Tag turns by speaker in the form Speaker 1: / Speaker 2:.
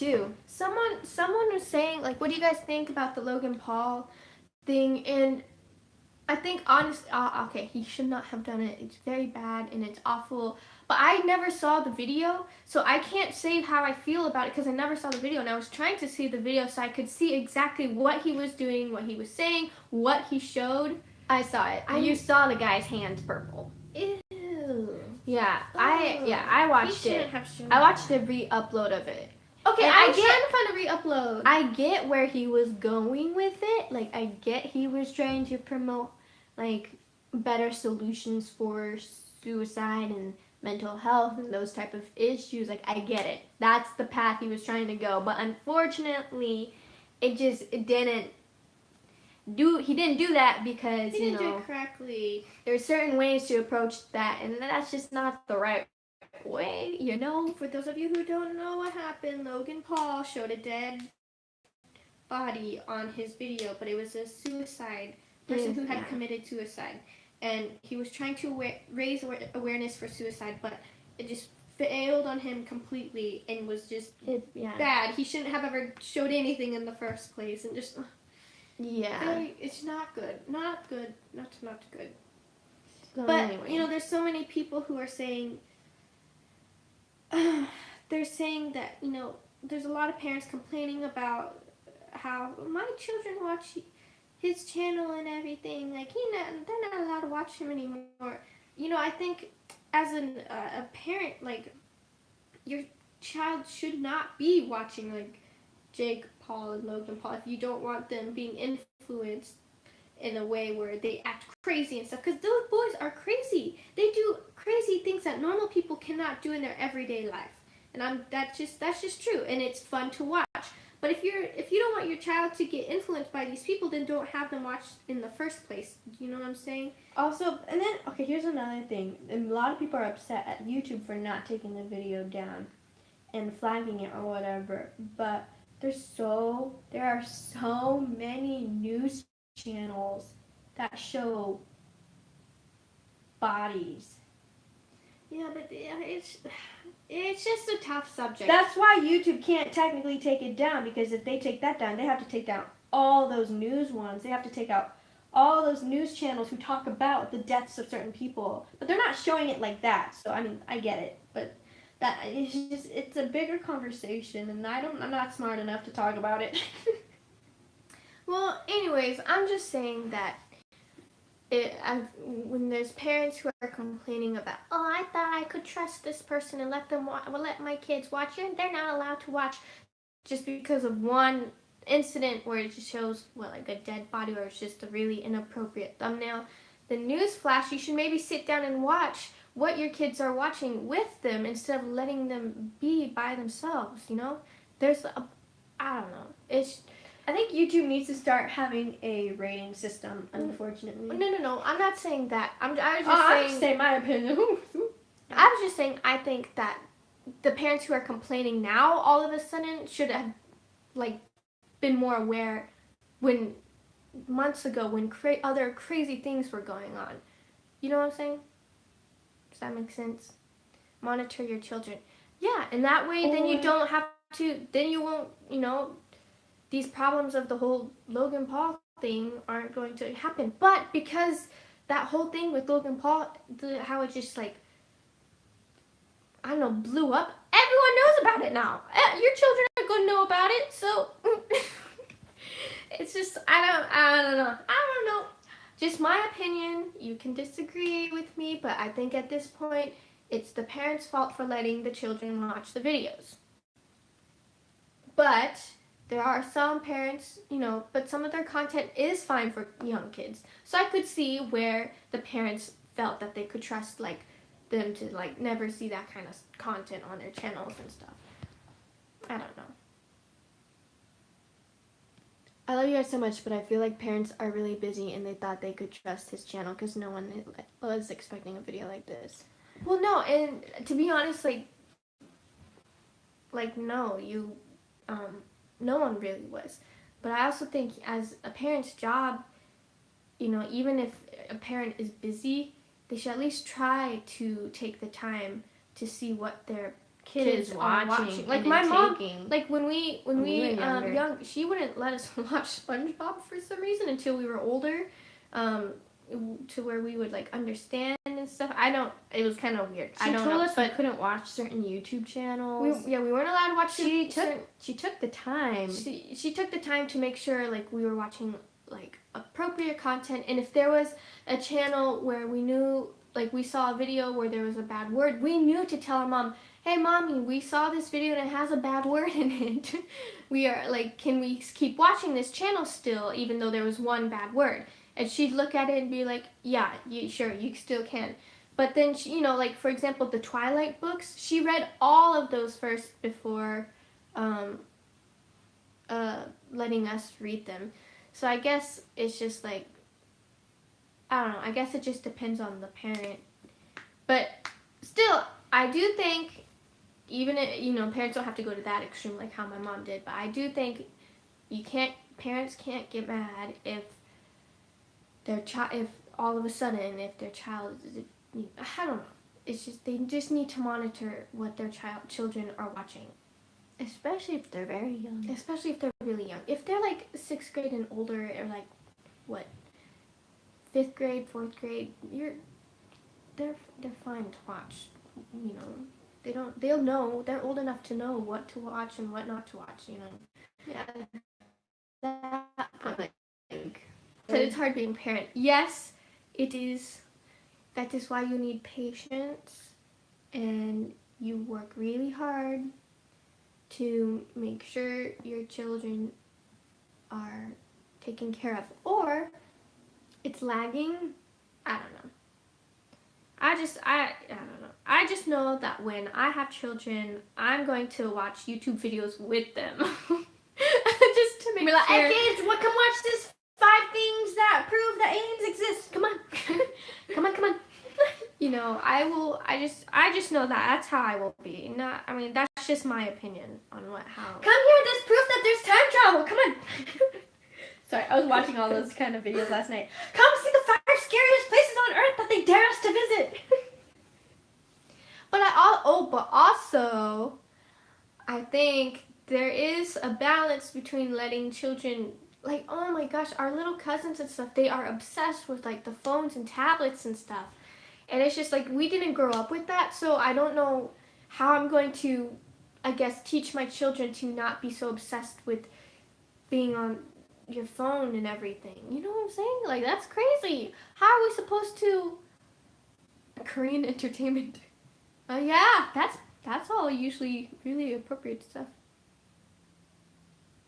Speaker 1: too. Someone was saying, like, what do you guys think about the Logan Paul thing? And I think, honestly, okay, he should not have done it. It's very bad and it's awful. But I never saw the video, so I can't say how I feel about it because I never saw the video. And I was trying to see the video so I could see exactly what he was doing, what he was saying, what he showed.
Speaker 2: I saw it. You saw the guy's hands purple.
Speaker 1: Ew.
Speaker 2: Yeah, I watched it. I watched the re-upload of it.
Speaker 1: Okay, I was trying to find a re-upload.
Speaker 2: I get where he was going with it. Like, I get he was trying to promote, like, better solutions for suicide and mental health and those type of issues. Like, I get it. That's the path he was trying to go. But unfortunately, he didn't do that because,
Speaker 1: he didn't do it correctly.
Speaker 2: There's certain ways to approach that, and that's just not the right way, you know?
Speaker 1: For those of you who don't know what happened, Logan Paul showed a dead body on his video, but it was a suicide person who had committed suicide. And he was trying to raise awareness for suicide, but it just failed on him completely and was just bad. He shouldn't have ever showed anything in the first place, and just... it's not good. Not good. Not good.
Speaker 2: So
Speaker 1: but,
Speaker 2: anyway.
Speaker 1: you know, there's so many people who are saying... they're saying that, you know, there's a lot of parents complaining about how my children watch his channel and everything. Like, they're not allowed to watch him anymore. You know, I think as a parent, like, your child should not be watching, like, Jake Paul and Logan Paul if you don't want them being influenced in a way where they act crazy and stuff, because those boys are crazy. They do crazy things that normal people cannot do in their everyday life, and that's just true, and it's fun to watch. But if you don't want your child to get influenced by these people, then don't have them watch in the first place. You know what I'm saying?
Speaker 2: Also, and then, okay, here's another thing. A lot of people are upset at YouTube for not taking the video down and flagging it or whatever, but there are so many news channels that show bodies.
Speaker 1: Yeah, but it's just a tough subject.
Speaker 2: That's why YouTube can't technically take it down, because if they take that down, they have to take down all those news ones. They have to take out all those news channels who talk about the deaths of certain people. But they're not showing it like that. So, I mean, I get it. But it's a bigger conversation, and I'm not smart enough to talk about it.
Speaker 1: Well, anyways, I'm just saying that when there's parents who are complaining about, oh, I thought I could trust this person and let my kids watch it, they're not allowed to watch just because of one incident where it just shows like a dead body, or it's just a really inappropriate thumbnail. The news flash, you should maybe sit down and watch what your kids are watching with them instead of letting them be by themselves, you know? I don't know.
Speaker 2: I think YouTube needs to start having a rating system, unfortunately.
Speaker 1: No. I'm not saying that. I'm just
Speaker 2: saying my opinion.
Speaker 1: I was just saying I think that the parents who are complaining now all of a sudden should have, like, been more aware when months ago when other crazy things were going on. You know what I'm saying? Does that make sense? Monitor your children. Yeah, and that way then you don't have to, then you won't, you know, these problems of the whole Logan Paul thing aren't going to happen. But because that whole thing with Logan Paul, how it just, like, I don't know, blew up, everyone knows about it now. Your children are going to know about it, so it's just, I don't know. Just my opinion. You can disagree with me, but I think at this point, it's the parents' fault for letting the children watch the videos. But there are some parents, you know, but some of their content is fine for young kids. So I could see where the parents felt that they could trust, like, them to, like, never see that kind of content on their channels and stuff. I don't know.
Speaker 2: I love you guys so much, but I feel like parents are really busy and they thought they could trust his channel because no one was expecting a video like this.
Speaker 1: Well, no, and to be honest, like no, no one really was. But I also think as a parent's job, you know, even if a parent is busy, they should at least try to take the time to see what their
Speaker 2: kids watching.
Speaker 1: Like
Speaker 2: and
Speaker 1: my mom,
Speaker 2: taking.
Speaker 1: like when we
Speaker 2: were younger.
Speaker 1: young, she wouldn't let us watch SpongeBob for some reason until we were older, to where we would like understand and stuff. It was kind of weird.
Speaker 2: She told us we couldn't watch certain YouTube channels.
Speaker 1: We weren't allowed to watch.
Speaker 2: She took the time.
Speaker 1: She took the time to make sure like we were watching like appropriate content, and if there was a channel where we knew, like we saw a video where there was a bad word, we knew to tell our mom, hey mommy, we saw this video and it has a bad word in it. We are like, can we keep watching this channel still even though there was one bad word? And she'd look at it and be like, yeah, sure, you still can. But then she, like for example the Twilight books, she read all of those first before letting us read them. So I guess it's just like, I don't know, I guess it just depends on the parent. But still, I do think, even if, parents don't have to go to that extreme like how my mom did, but I do think parents can't get mad if if all of a sudden, if their child, I don't know, it's just, they just need to monitor what their children are watching.
Speaker 2: Especially if they're very young.
Speaker 1: Especially if they're really young. If they're like 6th grade and older, or like, what, 5th grade, 4th grade, they're fine to watch. They'll know, they're old enough to know what to watch and what not to watch,
Speaker 2: Yeah. That,
Speaker 1: So it's hard being a parent. Yes, it is. That is why you need patience, and you work really hard to make sure your children are taken care of. Or it's lagging. I don't know. I don't know. I just know that when I have children, I'm going to watch YouTube videos with them. Just to make sure.
Speaker 2: Hey kids, come watch this 5 things that prove that aliens exist. Come on. come on.
Speaker 1: I just know that that's how I will be. That's just my opinion on how.
Speaker 2: Come here, there's proof that there's time travel. Come on. Sorry, I was watching all those kind of videos last night. Come see the 5 scariest places on Earth that they dare us to visit.
Speaker 1: But also, I think there is a balance between letting children, like, oh my gosh, our little cousins and stuff, they are obsessed with like the phones and tablets and stuff. And it's just like, we didn't grow up with that, so I don't know how I'm going to, I guess, teach my children to not be so obsessed with being on your phone and everything. You know what I'm saying? Like, that's crazy. How are we supposed to... Korean entertainment. Oh yeah, that's all usually really appropriate stuff.